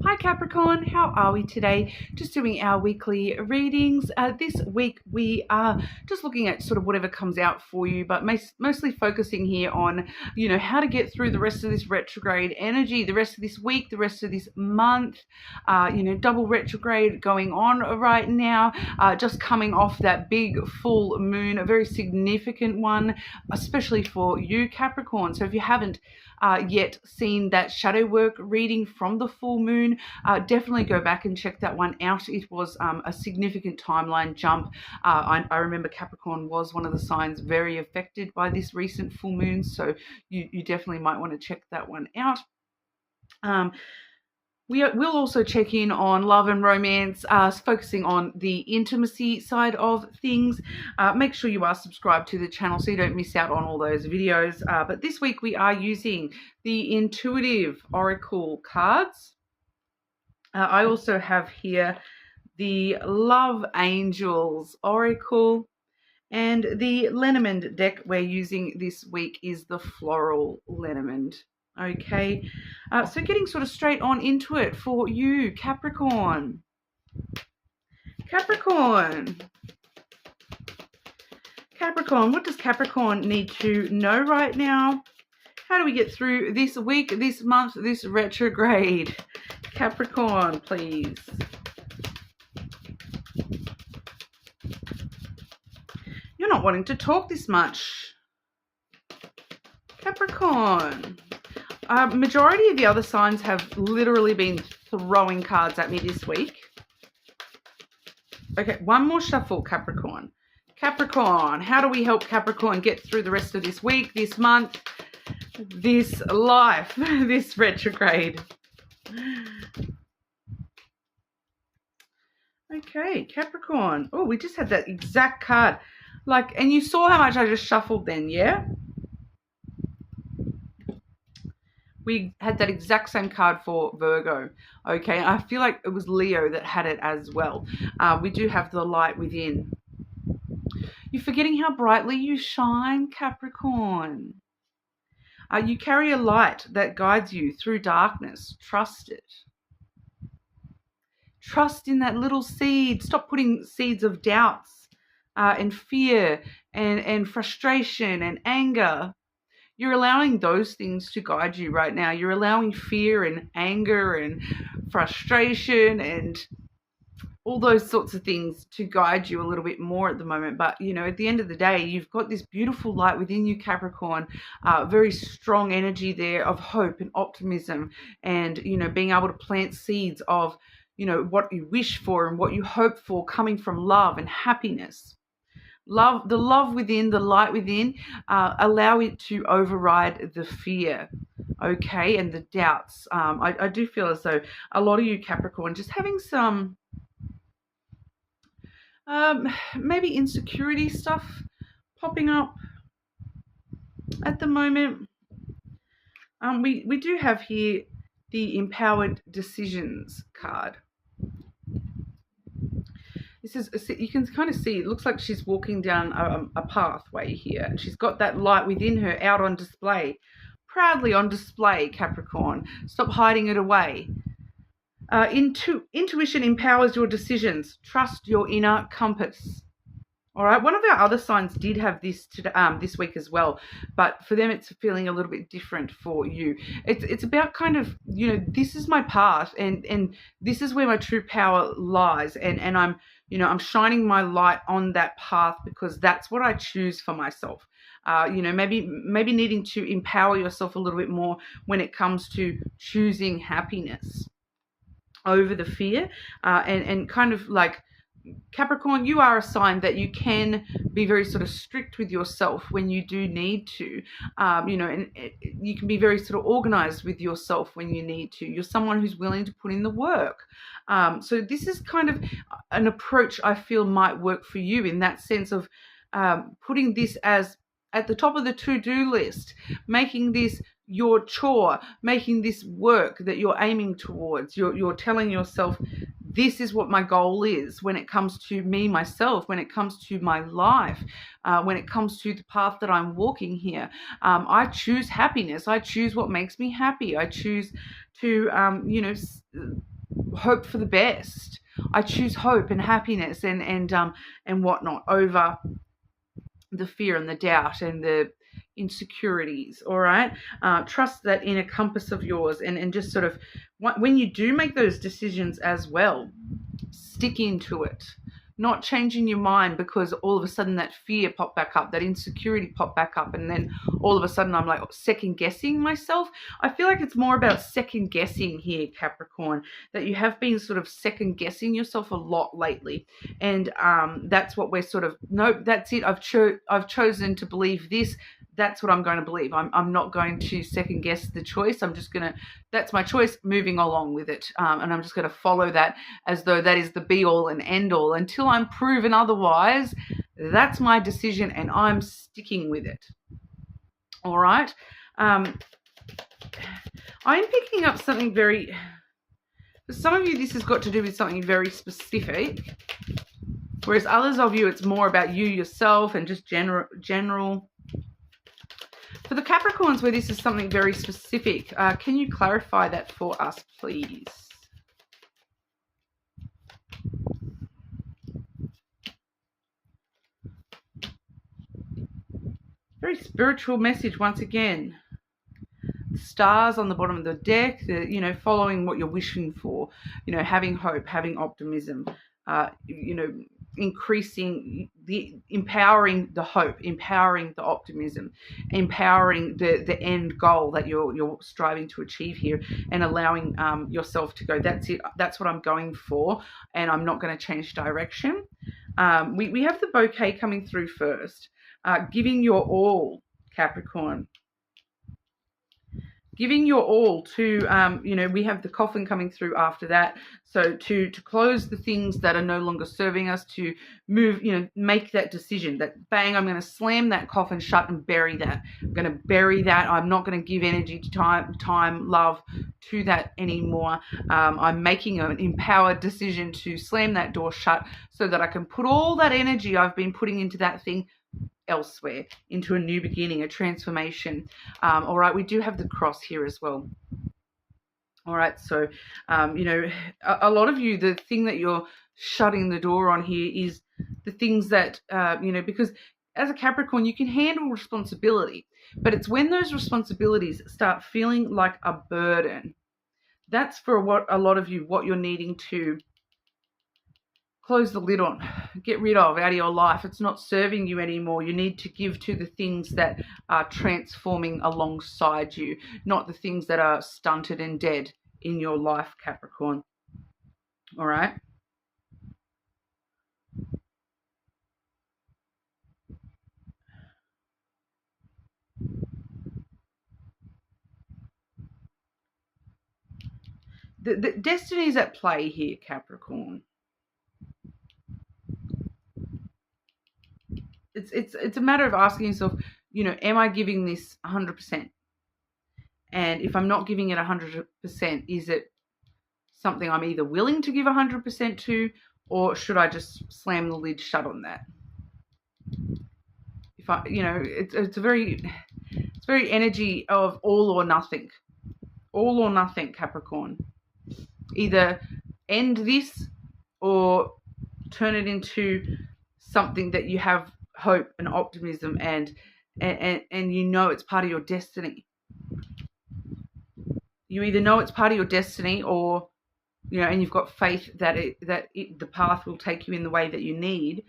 Hi Capricorn, how are we today? Just doing our weekly readings. This week we are just looking at sort of whatever comes out for you, but mostly focusing here on, how to get through the rest of this retrograde energy, the rest of this week, the rest of this month. Double retrograde going on right now, just coming off that big full moon, a very significant one, especially for you Capricorn. So if you haven't yet seen that shadow work reading from the full moon, definitely go back and check that one out. It was a significant timeline jump. I remember Capricorn was one of the signs very affected by this recent full moon, so you definitely might want to check that one out. We'll also check in on love and romance, focusing on the intimacy side of things. Make sure you are subscribed to the channel so you don't miss out on all those videos. But this week we are using the Intuitive Oracle cards. I also have here the Love Angels Oracle, and the Lenormand deck we're using this week is the Floral Lenormand. Okay, so getting sort of straight on into it for you, Capricorn. Capricorn, what does Capricorn need to know right now? How do we get through this week, this month, this retrograde? Capricorn, please. You're not wanting to talk this much. Capricorn. Majority of the other signs have literally been throwing cards at me this week. Okay, one more shuffle, Capricorn. Capricorn, how do we help Capricorn get through the rest of this week, this month, this life, this retrograde? Okay, Capricorn. Oh, we just had that exact card. And you saw how much I just shuffled then, yeah? We had that exact same card for Virgo. Okay, I feel like it was Leo that had it as well. We do have the light within. You're forgetting how brightly you shine, Capricorn. You carry a light that guides you through darkness. Trust it. Trust in that little seed. Stop putting seeds of doubts and fear and frustration and anger. You're allowing those things to guide you right now. You're allowing fear and anger and frustration and all those sorts of things to guide you a little bit more at the moment. But, at the end of the day, you've got this beautiful light within you, Capricorn, very strong energy there of hope and optimism and, being able to plant seeds of, what you wish for and what you hope for coming from love and happiness. The love within, the light within, allow it to override the fear, okay, and the doubts. I do feel as though a lot of you Capricorn just having some maybe insecurity stuff popping up at the moment. We do have here the Empowered Decisions card. This is, you can kind of see, it looks like she's walking down a pathway here, and she's got that light within her out on display, proudly on display, Capricorn. Stop hiding it away. Intuition empowers your decisions. Trust your inner compass. All right, one of our other signs did have this this week as well, but for them it's feeling a little bit different for you. It's about kind of, this is my path and this is where my true power lies, and I'm shining my light on that path because that's what I choose for myself. Maybe needing to empower yourself a little bit more when it comes to choosing happiness over the fear, and kind of like, Capricorn, you are a sign that you can be very sort of strict with yourself when you do need to, and you can be very sort of organized with yourself when you need to. You're someone who's willing to put in the work. So this is kind of an approach I feel might work for you in that sense of putting this as at the top of the to-do list, making this your chore, making this work that you're aiming towards. You're telling yourself, this is what my goal is when it comes to me, myself, when it comes to my life, when it comes to the path that I'm walking here. I choose happiness. I choose what makes me happy. I choose to, hope for the best. I choose hope and happiness and whatnot over the fear and the doubt and the insecurities. All right. Trust that inner compass of yours, and just sort of, when you do make those decisions as well, stick into it. Not changing your mind because all of a sudden that fear popped back up, that insecurity popped back up, and then all of a sudden I'm like second guessing myself. I feel like it's more about second guessing here, Capricorn, that you have been sort of second guessing yourself a lot lately. And that's what we're sort of, nope, that's it. I've chosen to believe this. That's what I'm going to believe. I'm not going to second guess the choice. I'm just going to, that's my choice, moving along with it. And I'm just going to follow that as though that is the be all and end all until I'm proven otherwise. That's my decision and I'm sticking with it. All right. I'm picking up something very, for some of you, this has got to do with something very specific. Whereas others of you, it's more about you, yourself, and just general. For the Capricorns, where this is something very specific, can you clarify that for us, please? Very spiritual message once again. The stars on the bottom of the deck, following what you're wishing for, having hope, having optimism, empowering the hope, empowering the optimism, empowering the end goal that you're striving to achieve here, and allowing yourself to go, that's it, that's what I'm going for, and I'm not going to change direction. We have the bouquet coming through first. Giving your all, Capricorn. Giving your all to, we have the coffin coming through after that. So to close the things that are no longer serving us, to move, make that decision that bang, I'm going to slam that coffin shut and bury that. I'm going to bury that. I'm not going to give energy to time, love to that anymore. I'm making an empowered decision to slam that door shut so that I can put all that energy I've been putting into that thing elsewhere, into a new beginning, a transformation. All right, we do have the cross here as well. All right, so a lot of you, the thing that you're shutting the door on here is the things that because as a Capricorn you can handle responsibility, but it's when those responsibilities start feeling like a burden, that's for what a lot of you, what you're needing to close the lid on, get rid of out of your life. It's not serving you anymore. You need to give to the things that are transforming alongside you, not the things that are stunted and dead in your life, Capricorn. All right. The destiny is at play here, Capricorn. It's a matter of asking yourself, am I giving this 100%? And if I'm not giving it 100%, is it something I'm either willing to give 100% to, or should I just slam the lid shut on that? If I, it's very energy of all or nothing. All or nothing, Capricorn. Either end this or turn it into something that you have hope and optimism and it's part of your destiny. You either know it's part of your destiny, or and you've got faith that the path will take you in the way that you need,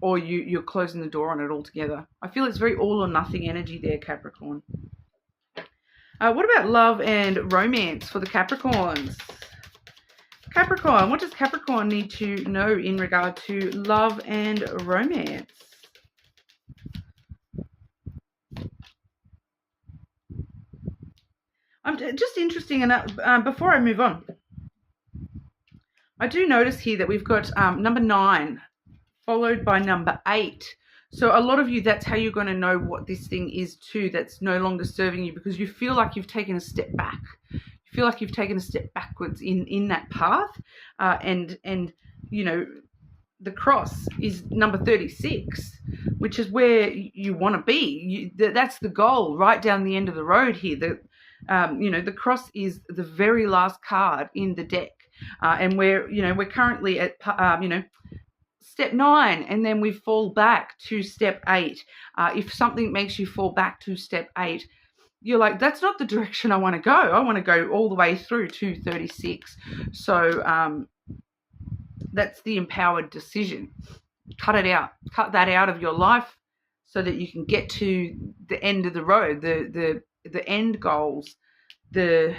or you're closing the door on it altogether. I feel it's very all or nothing energy there, Capricorn. What about love and romance for the Capricorns? Capricorn, what does Capricorn need to know in regard to love and romance? I'm just interesting enough, before I move on, I do notice here that we've got number 9 followed by number 8. So a lot of you, that's how you're going to know what this thing is too, that's no longer serving you, because you feel like you've taken a step back. You feel like you've taken a step backwards in that path, and you know, the cross is number 36, which is where you want to be. That's the goal, right down the end of the road here. The cross is the very last card in the deck, and we're currently at step 9, and then we fall back to step 8. If something makes you fall back to step 8, you're like, that's not the direction I want to go. I want to go all the way through to 36. So that's the empowered decision. Cut it out. Cut that out of your life so that you can get to the end of the road, the end goals, the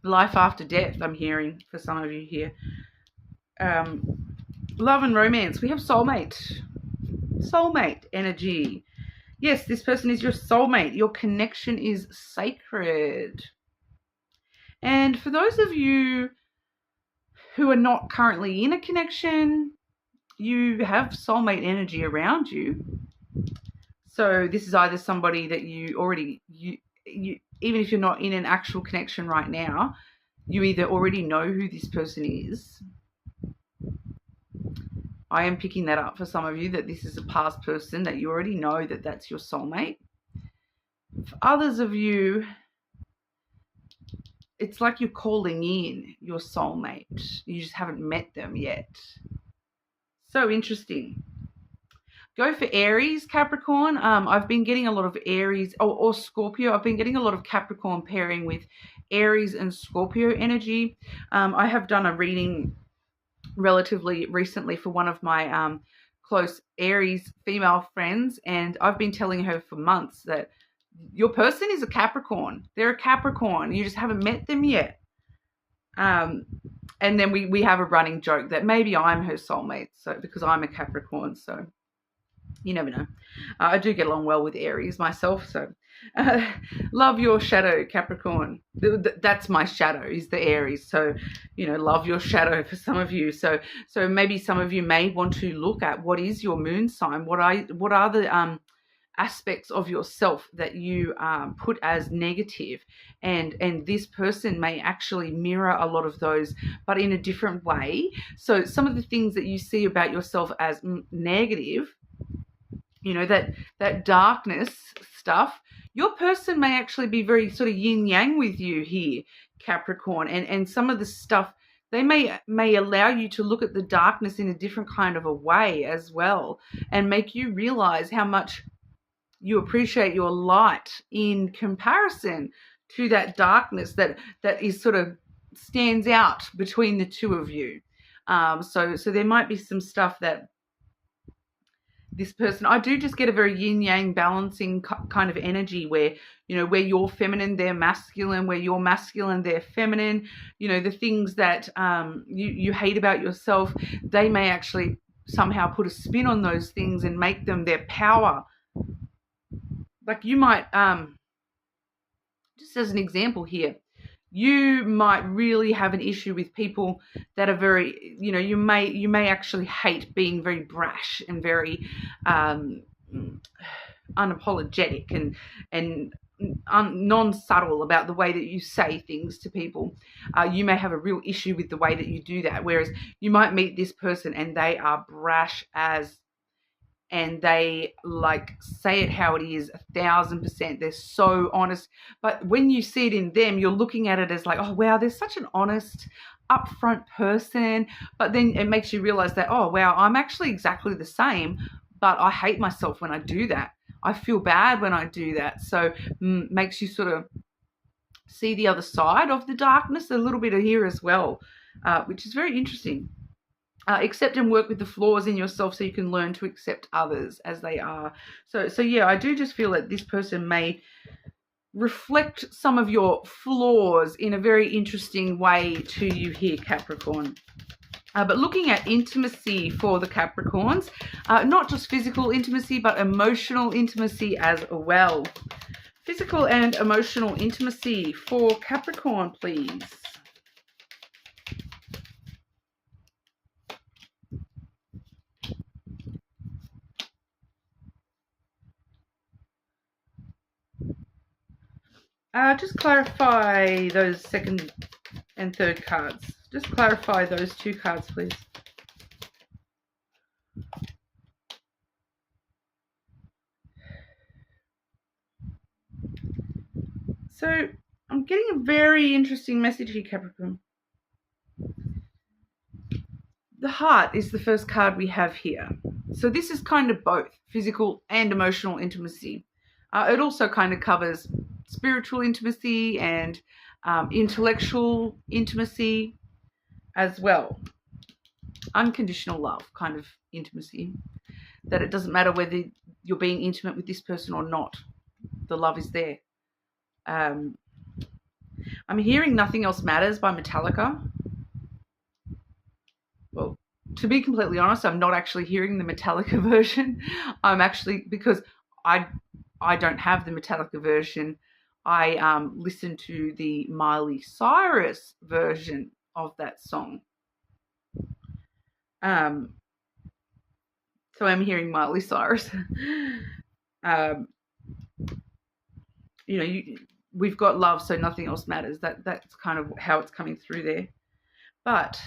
life after death, I'm hearing for some of you here. Love and romance. We have soulmate. Soulmate energy. Yes, this person is your soulmate. Your connection is sacred. And for those of you who are not currently in a connection, you have soulmate energy around you. So this is either somebody that you already, even if you're not in an actual connection right now, you either already know who this person is. I am picking that up for some of you, that this is a past person that you already know that that's your soulmate. For others of you, it's like you're calling in your soulmate. You just haven't met them yet. So interesting. Go for Aries, Capricorn. I've been getting a lot of Aries or Scorpio. I've been getting a lot of Capricorn pairing with Aries and Scorpio energy. I have done a reading relatively recently for one of my close Aries female friends, and I've been telling her for months that your person is a Capricorn. They're a Capricorn. You just haven't met them yet. And then we have a running joke that maybe I'm her soulmate, so because I'm a Capricorn, so you never know. I do get along well with Aries myself, so love your shadow, Capricorn. That's my shadow, is the Aries. So, love your shadow for some of you. So maybe some of you may want to look at what is your moon sign. What are the aspects of yourself that you put as negative, and this person may actually mirror a lot of those, but in a different way. So some of the things that you see about yourself as negative, that darkness stuff, your person may actually be very sort of yin yang with you here, Capricorn, and some of the stuff, they may allow you to look at the darkness in a different kind of a way as well, and make you realize how much you appreciate your light in comparison to that darkness that is sort of stands out between the two of you. So there might be some stuff that this person, I do just get a very yin yang balancing kind of energy where, where you're feminine, they're masculine, where you're masculine, they're feminine. The things that you hate about yourself, they may actually somehow put a spin on those things and make them their power. Like you might, just as an example here, you might really have an issue with people that are very, you may actually hate being very brash and very unapologetic and non-subtle about the way that you say things to people. You may have a real issue with the way that you do that, whereas you might meet this person and they are brash and they say it how it is 1,000%. They're so honest. But when you see it in them, you're looking at it as like, oh, wow, they're such an honest, upfront person. But then it makes you realize that, oh, wow, I'm actually exactly the same, but I hate myself when I do that. I feel bad when I do that. So makes you sort of see the other side of the darkness a little bit here as well, which is very interesting. Accept and work with the flaws in yourself so you can learn to accept others as they are. So yeah, I do just feel that this person may reflect some of your flaws in a very interesting way to you here, Capricorn. But looking at intimacy for the Capricorns, not just physical intimacy, but emotional intimacy as well. Physical and emotional intimacy for Capricorn, please. Just clarify those second and third cards. Just clarify those two cards, please. So I'm getting a very interesting message here, Capricorn. The heart is the first card we have here. So this is kind of both physical and emotional intimacy. It also kind of covers spiritual intimacy and intellectual intimacy as well. Unconditional love kind of intimacy. That it doesn't matter whether you're being intimate with this person or not. The love is there. I'm hearing Nothing Else Matters by Metallica. Well, to be completely honest, I'm not actually hearing the Metallica version. I'm actually, because I don't have the Metallica version, I listen to the Miley Cyrus version of that song. So I'm hearing Miley Cyrus. We've got love, so nothing else matters. That's kind of how it's coming through there. But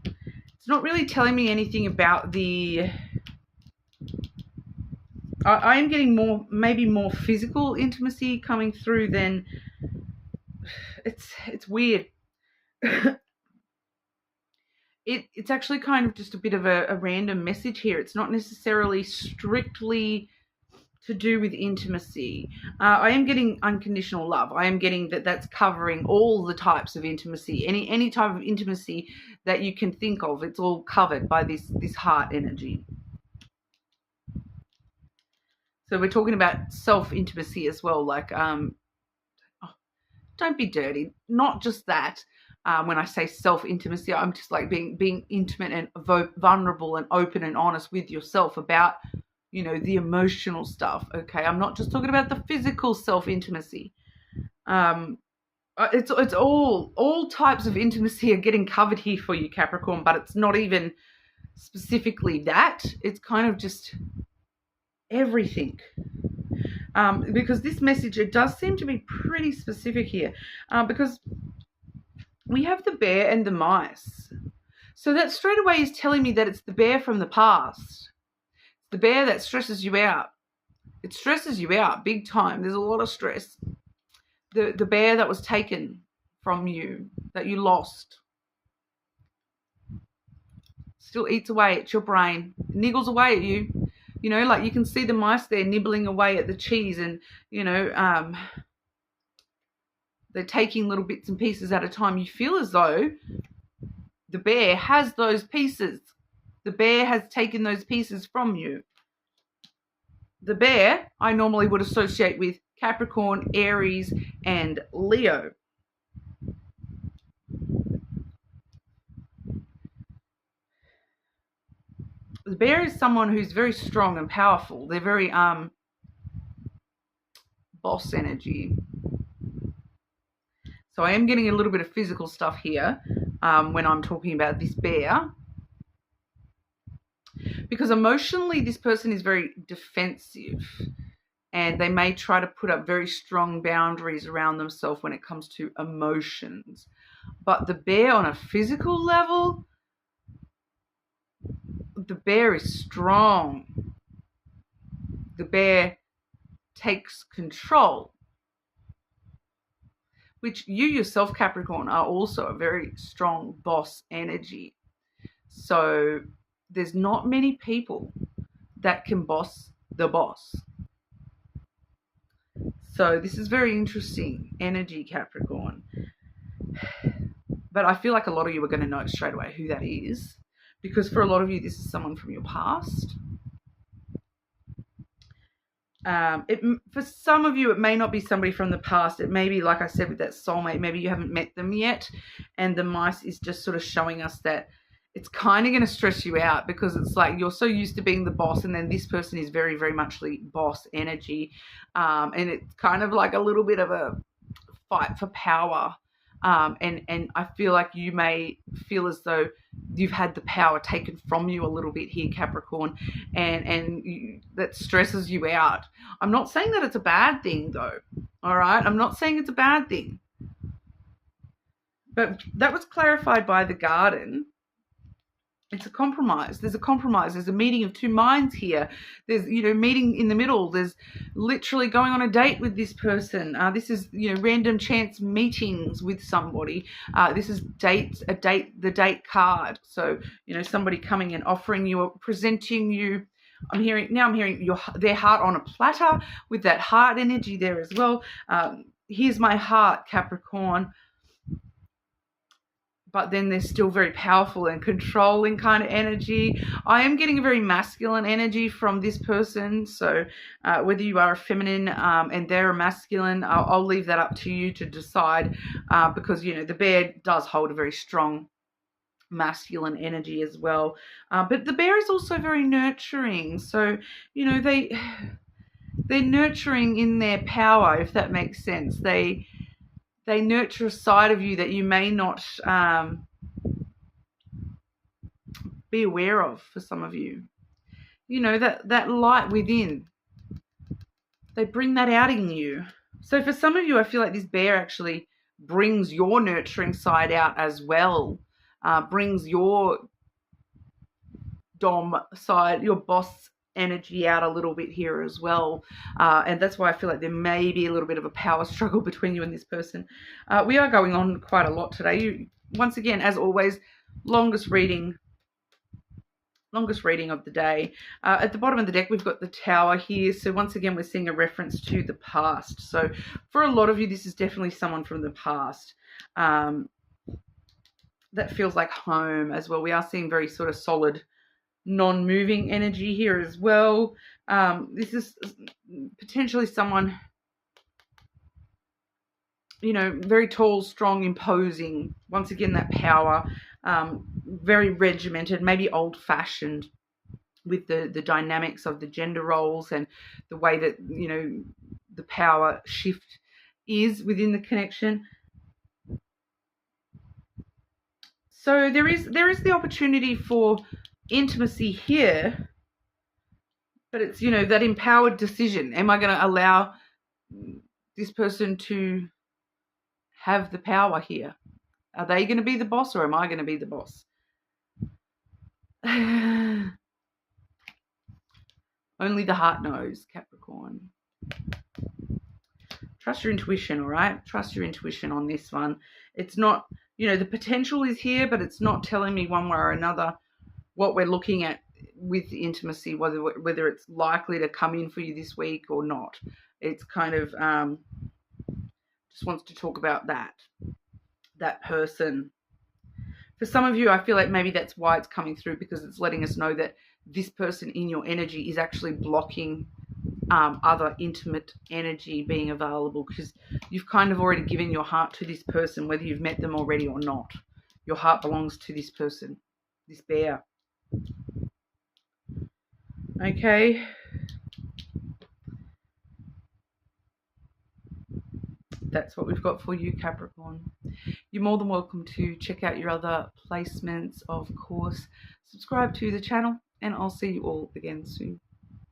it's not really telling me anything about the... I am getting maybe more physical intimacy coming through than... It's weird. It's actually kind of just a bit of a random message here. It's not necessarily strictly to do with intimacy. I am getting unconditional love. I am getting that's covering all the types of intimacy. Any type of intimacy that you can think of, it's all covered by this heart energy. So we're talking about self-intimacy as well, like don't be dirty. Not just that. When I say self-intimacy, I'm just like being intimate and vulnerable and open and honest with yourself about, the emotional stuff. Okay, I'm not just talking about the physical self-intimacy. It's all types of intimacy are getting covered here for you, Capricorn, but it's not even specifically that. It's kind of just everything. Because this message, it does seem to be pretty specific here, because we have the bear and the mice. So that straight away is telling me that it's the bear from the past. The bear that stresses you out. It stresses you out big time. There's a lot of stress. The bear that was taken from you, that you lost, still eats away at your brain, niggles away at you. Like you can see the mice there nibbling away at the cheese, and, they're taking little bits and pieces at a time. You feel as though the bear has those pieces. The bear has taken those pieces from you. The bear I normally would associate with Capricorn, Aries, and Leo. The bear is someone who's very strong and powerful. They're very boss energy. So I am getting a little bit of physical stuff here when I'm talking about this bear. Because emotionally, this person is very defensive, and they may try to put up very strong boundaries around themselves when it comes to emotions. But the bear on a physical level, the bear is strong. The bear takes control, which you yourself, Capricorn, are also a very strong boss energy. So there's not many people that can boss the boss. So this is very interesting energy, Capricorn. But I feel like a lot of you are going to know straight away who that is, because for a lot of you, this is someone from your past. For some of you, it may not be somebody from the past. It may be, like I said, with that soulmate. Maybe you haven't met them yet, and the mice is just sort of showing us that it's kind of going to stress you out, because it's like you're so used to being the boss, and then this person is very, very much like boss energy, and it's kind of like a little bit of a fight for power. And I feel like you may feel as though you've had the power taken from you a little bit here, Capricorn, and that stresses you out. I'm not saying that it's a bad thing, though. All right, I'm not saying it's a bad thing, but that was clarified by the Garden. It's a compromise. There's a compromise. There's a meeting of two minds here. There's, meeting in the middle. There's literally going on a date with this person. This is, random chance meetings with somebody. This is the date card. So, somebody coming and offering you, or presenting you. I'm hearing their heart on a platter with that heart energy there as well. Here's my heart, Capricorn. But then they're still very powerful and controlling kind of energy. I am getting a very masculine energy from this person. So whether you are a feminine and they're a masculine, I'll leave that up to you to decide because, the bear does hold a very strong masculine energy as well. But the bear is also very nurturing. So, they're nurturing in their power, if that makes sense. They nurture a side of you that you may not be aware of for some of you. That light within. They bring that out in you. So for some of you, I feel like this bear actually brings your nurturing side out as well. Brings your dom side, your boss energy out a little bit here as well, and that's why I feel like there may be a little bit of a power struggle between you and this person. We are going on quite a lot today. Once again, as always, longest reading of the day. At the bottom of the deck, we've got the Tower here. So once again, we're seeing a reference to the past. So for a lot of you, this is definitely someone from the past. That feels like home as well. We are seeing very sort of solid, non-moving energy here as well. This is potentially someone, very tall, strong, imposing. Once again, that power, very regimented, maybe old-fashioned with the dynamics of the gender roles and the way that, the power shift is within the connection. So there is the opportunity for intimacy here, but it's, that empowered decision. Am I going to allow this person to have the power here? Are they going to be the boss, or am I going to be the boss? Only the heart knows, Capricorn. Trust your intuition, all right? Trust your intuition on this one. It's not, the potential is here, but it's not telling me one way or another what we're looking at with intimacy, whether it's likely to come in for you this week or not. It's kind of just wants to talk about that person. For some of you, I feel like maybe that's why it's coming through, because it's letting us know that this person in your energy is actually blocking other intimate energy being available, because you've kind of already given your heart to this person, whether you've met them already or not. Your heart belongs to this person, this bear. Okay. That's what we've got for you, Capricorn. You're more than welcome to check out your other placements, of course. Subscribe to the channel, and I'll see you all again soon.